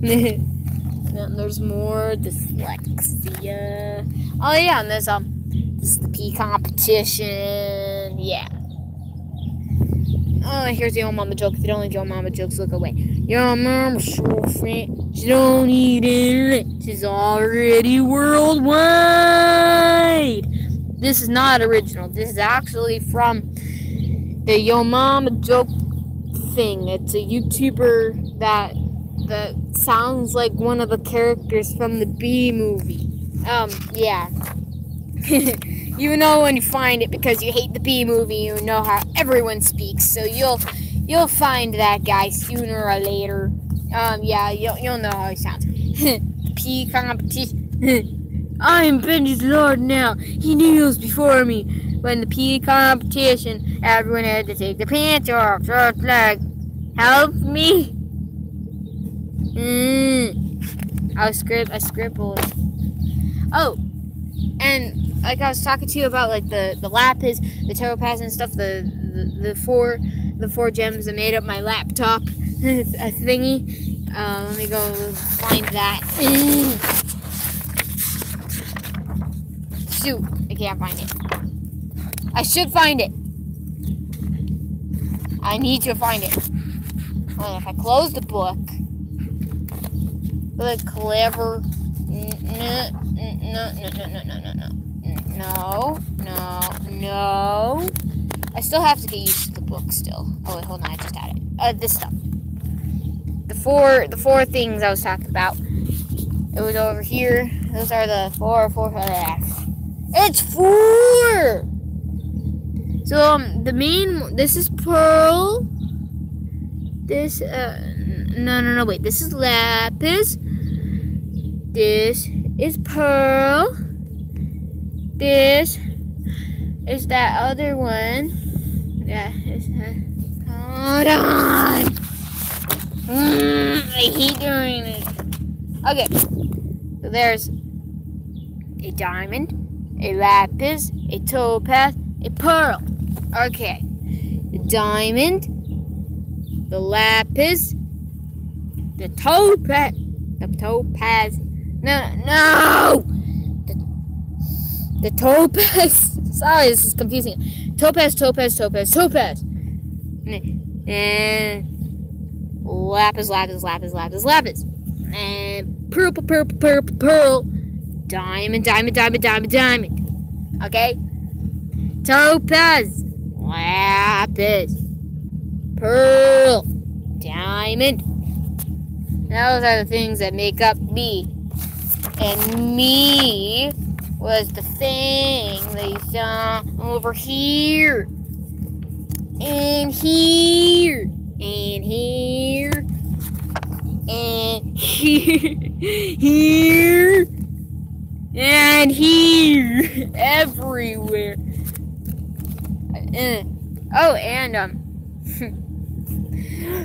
And there's more dyslexia. Oh yeah, and there's this is the pee competition. Yeah. Oh, here's the old mama joke. If you don't like your mama jokes, look away. Your mama's so fat, she don't need internet. She's already worldwide. This is not original. This is actually from the Yo Mama joke thing. It's a YouTuber that sounds like one of the characters from the Bee movie. Yeah. You know when you find it because you hate the Bee movie, you know how everyone speaks, so you'll find that guy sooner or later. Yeah, you'll know how he sounds. Pee competition. I am Bendy's lord now. He kneels before me. when the PE competition, everyone had to take their pants off. So it's like, help me. I scribbled. Oh, and like I was talking to you about like the lapis, the topaz and stuff, the four gems that made up my laptop a thingy. Let me go find that. Shoot, I can't find it. I should find it. I need to find it. Well, if I close the book, look clever. No. I still have to get used to the book still. Oh wait, hold on, I just had it. This stuff. The four things I was talking about. It was over here. Those are the four. It's 4! So, the main, this is pearl. This, no, wait. This is lapis. This is pearl. This is that other one. Yeah, hold on. I hate doing it. Okay, so there's a diamond, a lapis, a topaz, a pearl. Okay, the diamond, the lapis, the topaz. No! The topaz. Sorry, this is confusing. Topaz. And lapis. And pearl. Diamond. Okay? Topaz. Lapis. Pearl. Diamond. Those are the things that make up me. And me was the thing that you saw over here. And here. And here. And here. And here. Everywhere. Oh, and,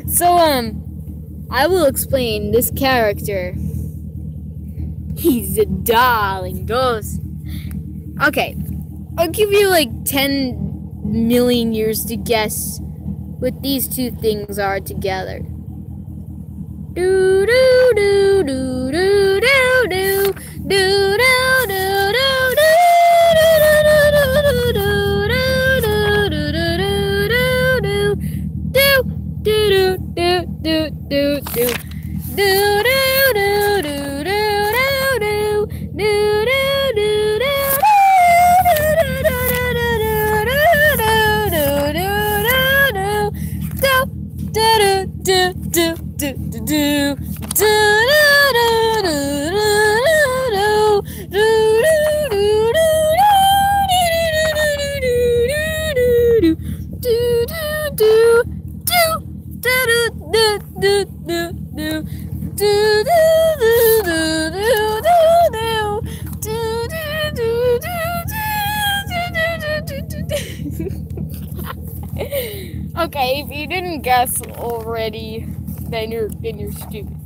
so, I will explain this character. He's a darling ghost. Okay, I'll give you like 10 million years to guess what these two things are together. Do do do do do do do do Okay, if you didn't guess already, then you're stupid.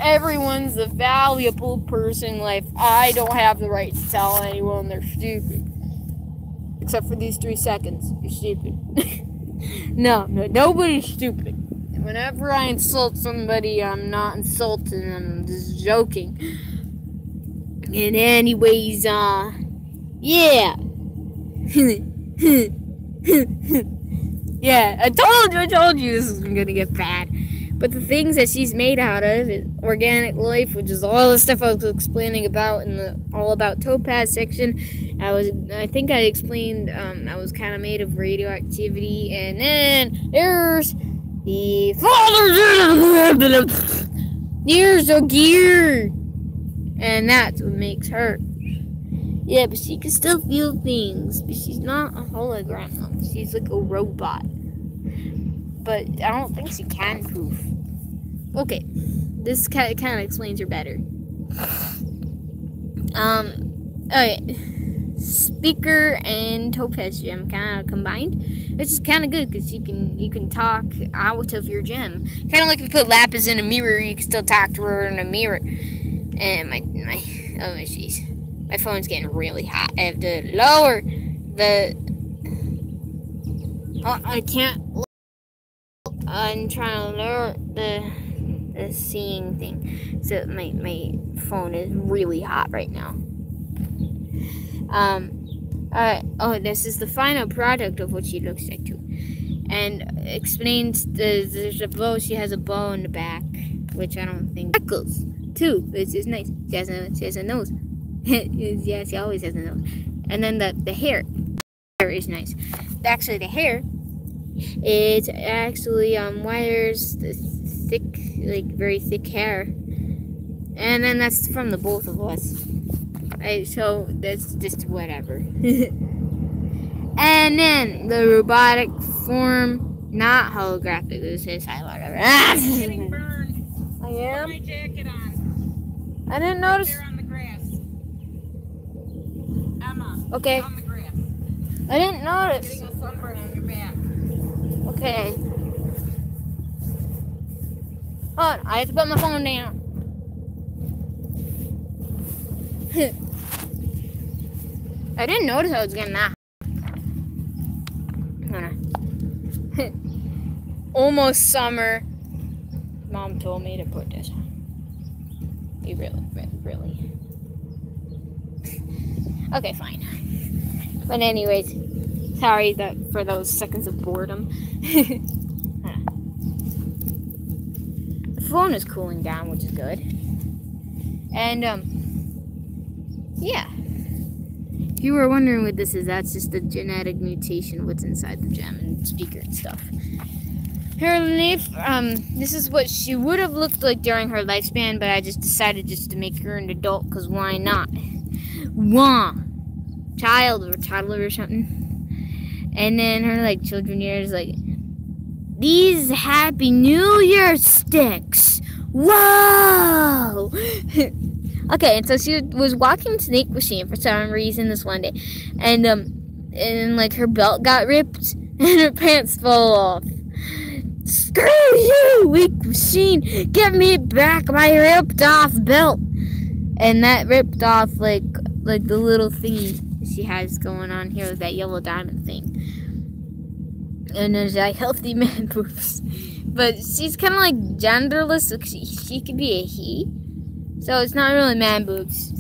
Everyone's a valuable person in life. I don't have the right to tell anyone they're stupid. Except for these 3 seconds. You're stupid. No, nobody's stupid. Whenever I insult somebody, I'm not insulting, I'm just joking. And anyways, yeah. Yeah, I told you this was gonna get bad. But the things that she's made out of is organic life, which is all the stuff I was explaining about in the All About Topaz section. I think I explained I was kind of made of radioactivity, and then there's the there's a gear, and that's what makes her. Yeah, but she can still feel things, but she's not a hologram. She's like a robot. But I don't think she can poof. Okay, this kind of explains her better. Okay, speaker and topaz gem kind of combined, which is kind of good because you can talk out of your gem. Kind of like if you put lapis in a mirror, you can still talk to her in a mirror. And my oh jeez, my phone's getting really hot. I have to lower the. Oh, I can't. I'm trying to lower the seeing thing. So my phone is really hot right now. Oh, this is the final product of what she looks like too, and explains there's a bow. She has a bow in the back, which I don't think freckles too, which is nice. She has a nose. Yeah, she always has a nose. And then the hair is nice. Actually, the hair is actually wires, thick, like very thick hair, and then that's from the both of us. So that's just whatever. And then the robotic form, not holographic. This is whatever. Getting burned. I Put am. my jacket on. I didn't notice. There on the grass. Emma. Okay. On the grass. I didn't notice. Getting a sunburn on your back. Okay. Hold on, I have to put my phone down. I didn't notice I was getting that. Almost summer. Mom told me to put this on. You really. Okay, fine. But anyways, sorry for those seconds of boredom. The phone is cooling down, which is good. And yeah. If you were wondering what this is, that's just a genetic mutation, what's inside the gem and speaker and stuff. Her life, this is what she would have looked like during her lifespan, but I just decided just to make her an adult, because why not? Wah! Child or toddler or something. And then her, like, children years, like, these Happy New Year sticks! Whoa! Okay, and so she was walking Snake Machine for some reason this one day, and like her belt got ripped and her pants fell off. Screw you, weak machine! Give me back my ripped off belt! And that ripped off like the little thingy she has going on here with that yellow diamond thing. And there's like healthy man boobs, but she's kind of like genderless, so she could be a he. So it's not really man boobs.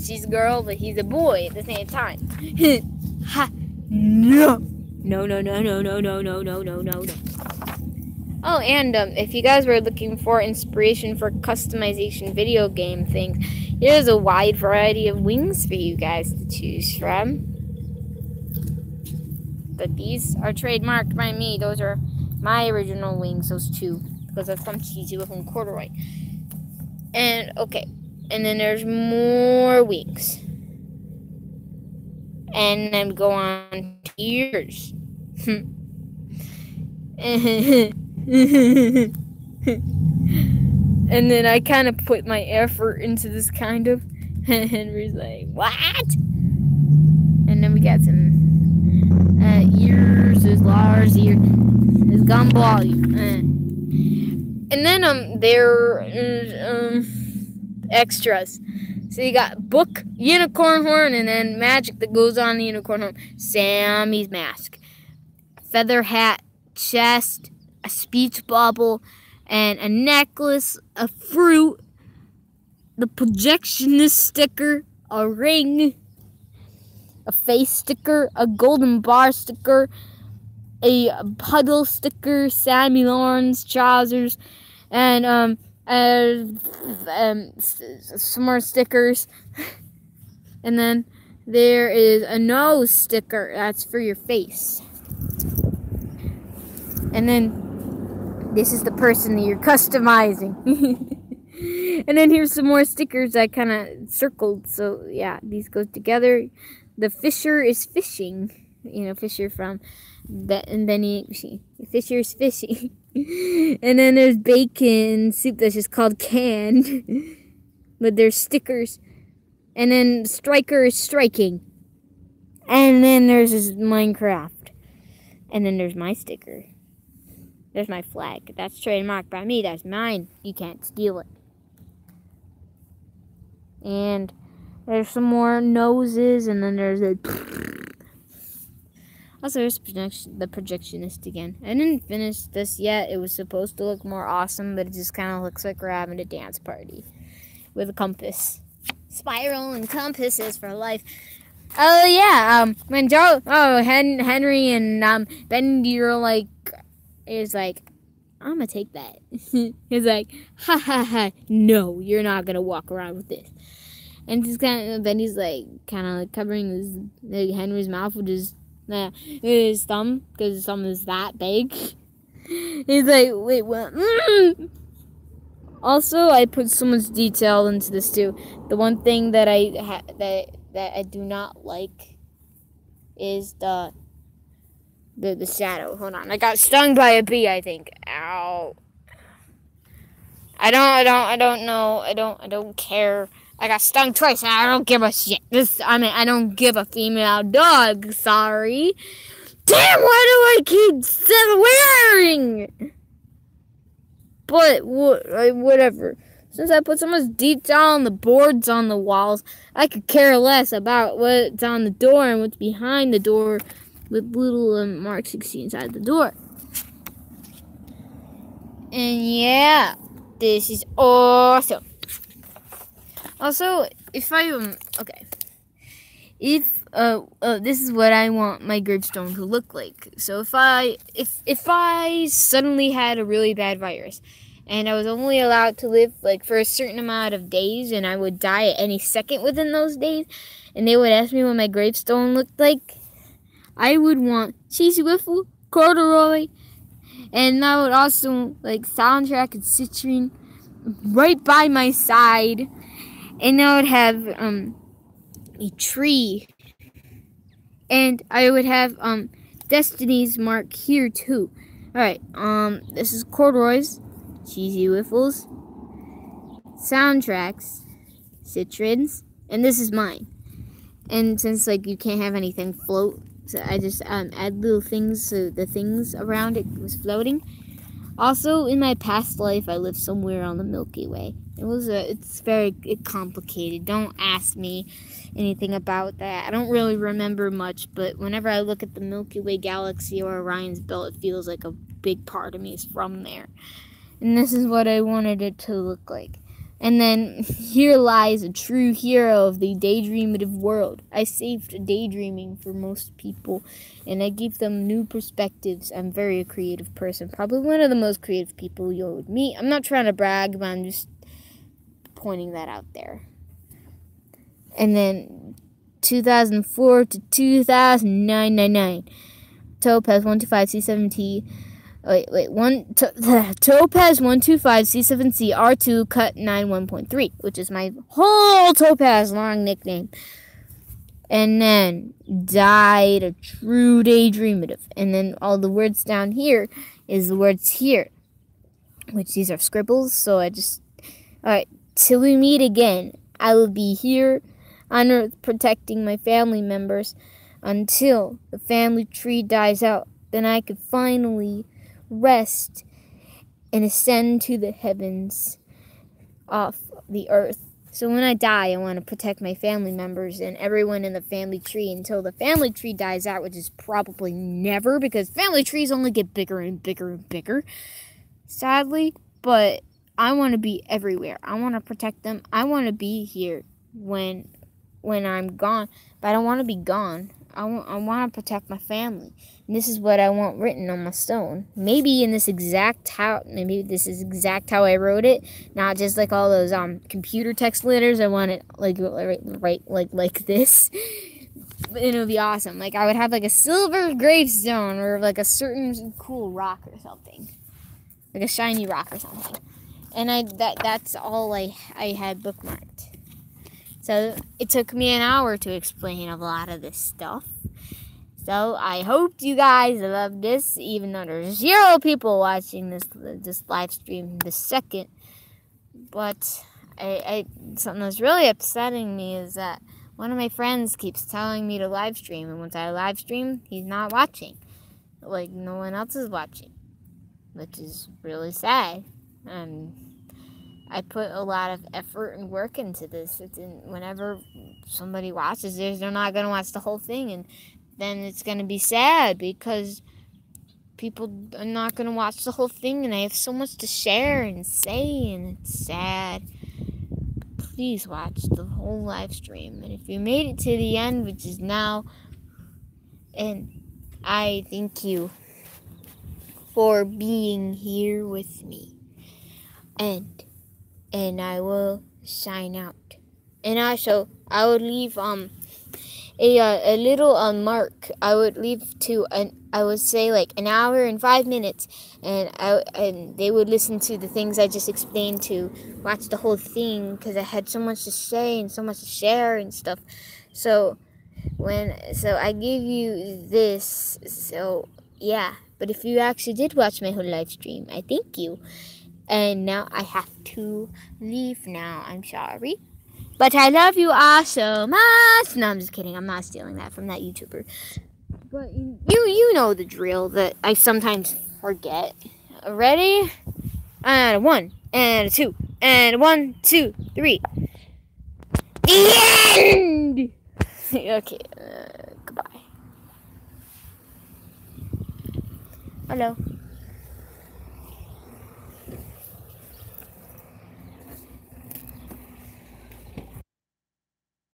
She's a girl, but he's a boy at the same time. Ha! No! No! Oh, and if you guys were looking for inspiration for customization video game things, here's a wide variety of wings for you guys to choose from. But these are trademarked by me. Those are my original wings, those two, because they're from Cheesy with corduroy. And, okay, and then there's more wings. And then go on to ears. And then I kind of put my effort into this kind of. And Henry's like, what? And then we got some ears, his Lars ear, his gumball. And then there is extras. So you got book, unicorn horn, and then magic that goes on the unicorn horn. Sammy's mask, feather hat, chest, a speech bubble, and a necklace, a fruit, the projectionist sticker, a ring, a face sticker, a golden bar sticker, a puddle sticker, Sammy Lawrence trousers, and some more stickers. And then there is a nose sticker that's for your face. And then this is the person that you're customizing. And then here's some more stickers I kind of circled. So yeah, these go together. The Fisher is fishing. You know, Fisher from that, and then Fisher's fishing. And then there's bacon soup that's just called canned. But there's stickers. And then Striker is striking. And then there's this Minecraft. And then there's my sticker. There's my flag. That's trademarked by me. That's mine. You can't steal it. And there's some more noses, and then there's a... Also, there's the projectionist again. I didn't finish this yet. It was supposed to look more awesome, but it just kind of looks like we're having a dance party with a compass. Spiral and compasses for life. Oh, yeah. When Henry and Bendy are like, is like, I'm gonna take that. He's like, ha ha ha, no, you're not gonna walk around with this. And just Bendy's like, kind of like covering Henry's mouth with his thumb, because his thumb is that big. He's like, wait, what? Also, I put so much detail into this too. The one thing that I do not like is the shadow. Hold on, I got stung by a bee, I think. Ow. I don't care. I got stung twice, and I don't give a shit. I don't give a female dog. Sorry. Damn, why do I keep swearing? But whatever. Since I put so much detail on the boards on the walls, I could care less about what's on the door and what's behind the door, with little marks you can see inside the door. And yeah, this is awesome. Also, if I this is what I want my gravestone to look like. So if I suddenly had a really bad virus, and I was only allowed to live like for a certain amount of days, and I would die at any second within those days, and they would ask me what my gravestone looked like, I would want Cheesy Wiffle, Corduroy, and I would also like Soundtrack and Citrine right by my side. And I would have a tree, and I would have Destiny's mark here too. All right, this is Corduroy's, Cheesy Wiffles, Soundtracks, Citrins, and this is mine. And since like you can't have anything float, so I just add little things so the things around it was floating. Also, in my past life, I lived somewhere on the Milky Way. It's very complicated. Don't ask me anything about that. I don't really remember much, but whenever I look at the Milky Way galaxy or Orion's belt, it feels like a big part of me is from there. And this is what I wanted it to look like. And then here lies a true hero of the daydreamative world. I saved daydreaming for most people, and I gave them new perspectives. I'm very a creative person, probably one of the most creative people you'll meet. I'm not trying to brag, but I'm just pointing that out there. And then 2004 to 2009, Topaz 125C7T. Topaz 125C7C R2 cut 91.3, which is my whole Topaz long nickname. And then died a true daydreamative. And then all the words down here is the words here, which these are scribbles. So alright, till we meet again, I will be here on Earth protecting my family members until the family tree dies out. Then I could finally rest and ascend to the heavens off the earth. So when I die, I want to protect my family members and everyone in the family tree until the family tree dies out, which is probably never, because family trees only get bigger and bigger and bigger, sadly. But I want to be everywhere. I want to protect them. I want to be here when I'm gone, but I don't want to be gone. I want to protect my family. And this is what I want written on my stone. Maybe this is exact how I wrote it, not just like all those computer text letters. I want it like this. It'll be awesome. Like I would have like a silver gravestone or like a certain cool rock or something, like a shiny rock or something. And that's all I had bookmarked. So it took me an hour to explain a lot of this stuff. So I hope you guys love this, even though there's 0 people watching this live stream this second. But something that's really upsetting me is that one of my friends keeps telling me to live stream, and once I live stream, he's not watching. Like, no one else is watching, which is really sad. I put a lot of effort and work into this. Whenever somebody watches this, they're not going to watch the whole thing, and then it's going to be sad because people are not going to watch the whole thing, and I have so much to share and say, and it's sad. Please watch the whole live stream, and if you made it to the end, which is now, and I thank you for being here with me, and I will sign out. And also, I would leave a little mark. I would leave I would say like an hour and 5 minutes, and they would listen to the things I just explained, to watch the whole thing, because I had so much to say and so much to share and stuff. So I give you this. So yeah, but if you actually did watch my whole live stream, I thank you. And now I have to leave now. I'm sorry. But I love you all so much. No, I'm just kidding. I'm not stealing that from that YouTuber. But you know the drill that I sometimes forget. Ready? And 1, and 2, and 1, 2, 3. The end! Okay, goodbye. Hello.